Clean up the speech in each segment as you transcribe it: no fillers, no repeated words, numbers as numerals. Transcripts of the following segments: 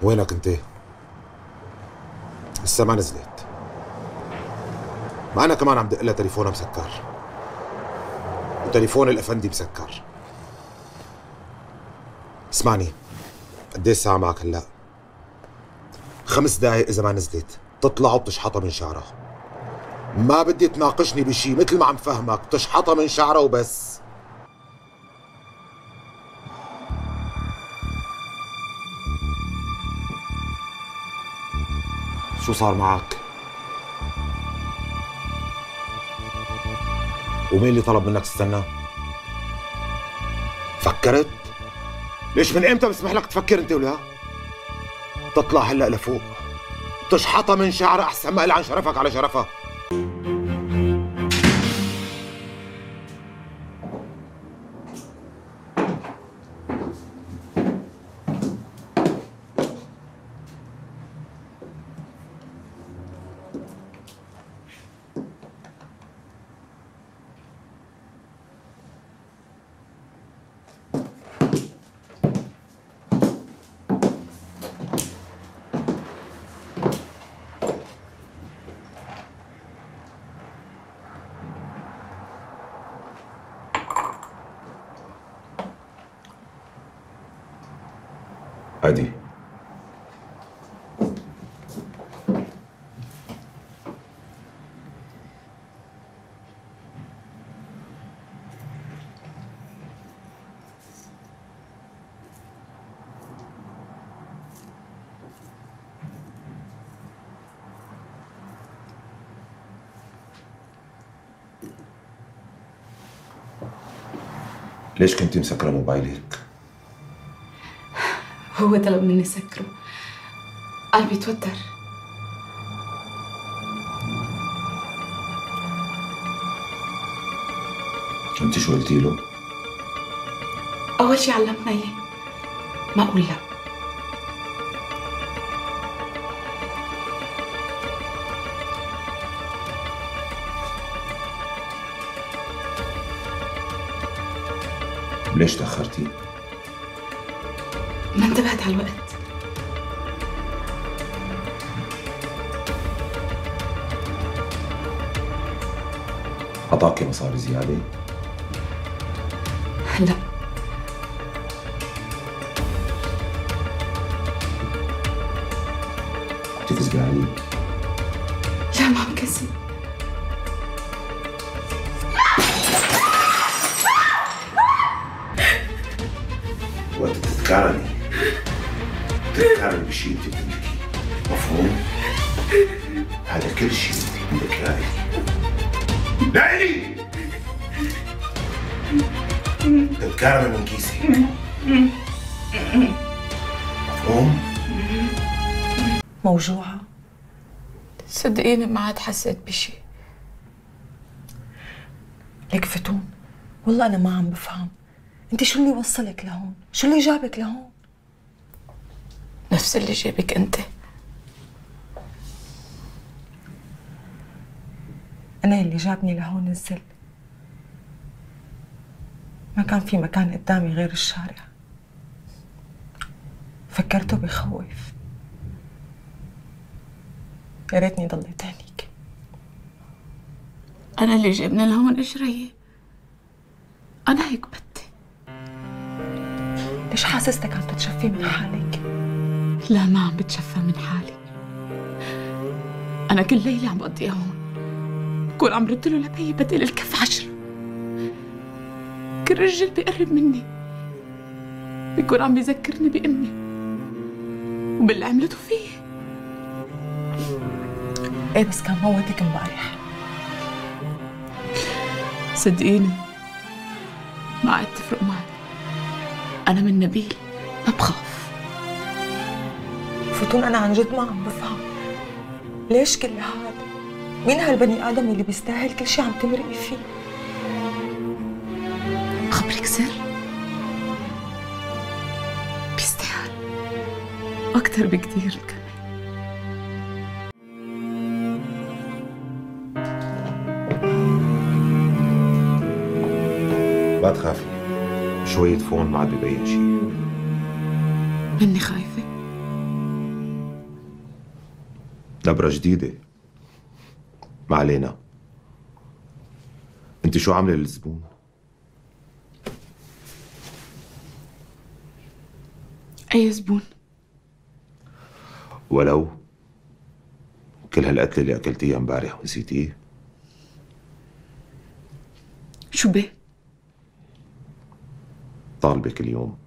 وينك انت؟ لسه ما نزلت. ما انا كمان عم دق لها تليفونها مسكر، وتليفون الافندي مسكر. اسمعني، قديش ساعة معك هلا؟ 5 دقايق اذا ما نزلت تطلع وبتشحطها من شعرها. ما بدي تناقشني بشي، مثل ما عم فهمك بتشحطها من شعرها وبس. شو صار معك؟ ومين اللي طلب منك تستنى؟ فكرت؟ ليش من امتى بسمح لك تفكر انت ولا؟ تطلع هلا لفوق تشحطها من شعرها احسن ما قل عن شرفك على شرفها. عادي. ليش كنتي مسكرة موبايلك؟ هو طلب مني سكره، قال بيتوتر. انت شو قلتي له؟ أول شي علمنا إياه ما أقول لا. ليش تأخرتي؟ ما انتبهت على الوقت. أعطاكي مصاري زيادة؟ لا. بتكذبي علي؟ لا ما عم كذب. وقت تذكرني بشيء انت بتملكي، مفهوم؟ هذا كل شيء عندك لإلي. لإلي! تذكرني من كيسي، مفهوم؟ موجوعة؟ صدقيني ما عاد حسيت بشي. لك فتون، والله أنا ما عم بفهم، أنت شو اللي وصلك لهون؟ شو اللي جابك لهون؟ نفس اللي جابك أنت. أنا اللي جابني لهون الذل. ما كان في مكان قدامي غير الشارع. فكرته بخوف. يا ريتني ضليت هنيك. أنا اللي جابني لهون إجرية. أنا هيك بدي. ليش حاسستك عم تتشفي من حالك؟ لا ما عم بتشفى من حالي. أنا كل ليلة عم بقضيها هون، بكون عم رد له لبي بدل الكف 10. كل رجل بيقرب مني بيكون عم بيذكرني بأمي وباللي عملته فيه. ايه بس كان موتك امبارح. صدقيني ما عاد تفرق معي. أنا من نبيل ما بخاف. فتون أنا عن جد ما عم بفهم ليش كل هذا؟ مين هالبني آدم اللي بيستاهل كل شي عم تمرقي فيه؟ خبرك سر؟ بيستاهل أكتر بكتير كمان. ما تخافي، شوية فون ما عاد ببين شيء. مني خايفة. نبرة جديدة، ما علينا. انت شو عاملة للزبون؟ أي زبون؟ ولو كل هالقتلة اللي أكلتيها امبارح ونسيتيه؟ شو بيه؟ طالبك اليوم.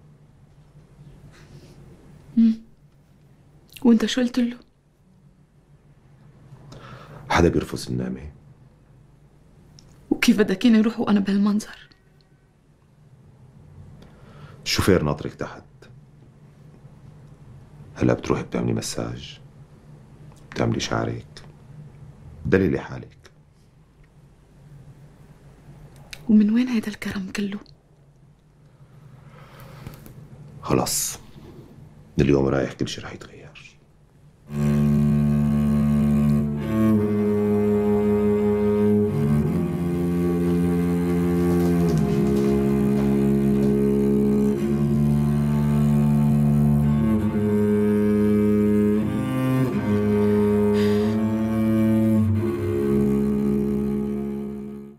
وانت شو قلت له؟ حدا بيرفض النامة؟ وكيف بدك اياني اروح وانا بهالمنظر؟ الشوفير ناطرك تحت. هلا بتروحي بتعملي مساج، بتعملي شعرك، دليلي حالك. ومن وين هيدا الكرم كله؟ خلص، من اليوم رايح كل شي رح يتغير.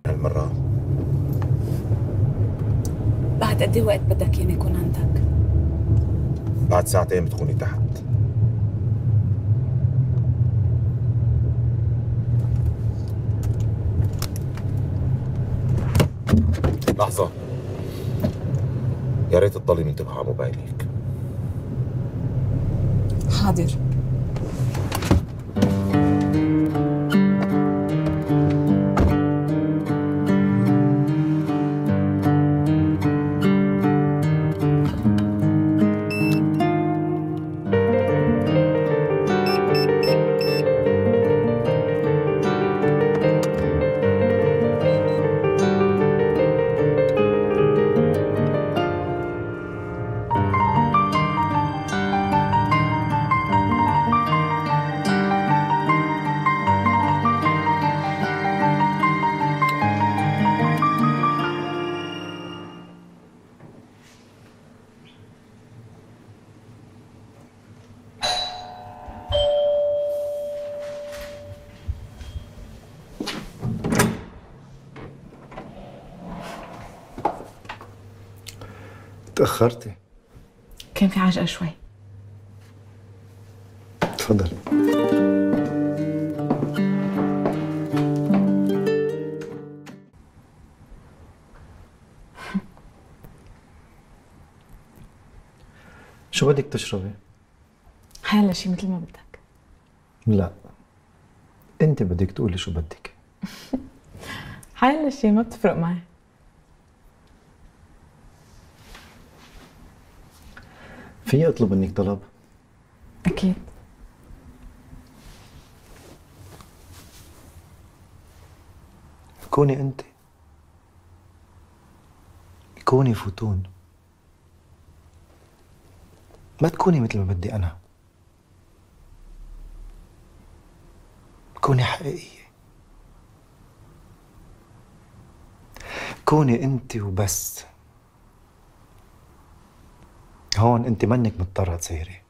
هالمرة بعد قد ايه وقت بدك اياني يكون عندك؟ بعد ساعتين بتكوني تحت. لحظة، يا ريت تضلي منتبهة على موبايلك. حاضر. تأخرتي. كان في عجقة شوي. تفضل. شو بدك تشربي؟ حيلا شي مثل ما بدك. لا، انت بدك تقولي شو بدك. حيلا شي ما بتفرق معي. في اطلب منك طلب؟ أكيد. كوني انت، كوني فتون، ما تكوني مثل ما بدي انا. كوني حقيقية، كوني انت وبس. هون انت منك مضطرة تصيري.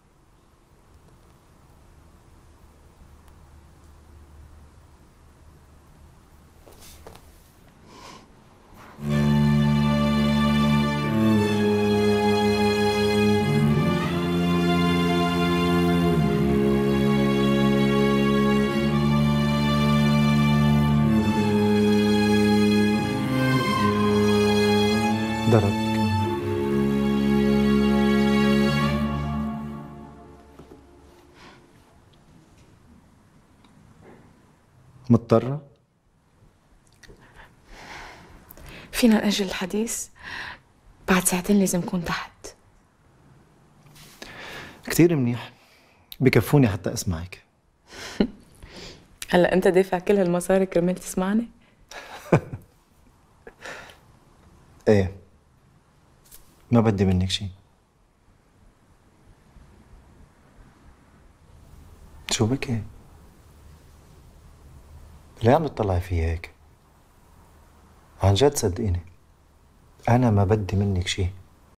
ضربك. مضطرة؟ فينا نأجل الحديث؟ بعد ساعتين لازم أكون تحت. كتير منيح، بكفوني حتى أسمعك. هلا أنت دافع كل هالمصاري كرمال تسمعني؟ ايه، ما بدي منك شي. شو بكي؟ ليه عم تطلعي في هيك؟ عن جد صدقيني، أنا ما بدي منك شي.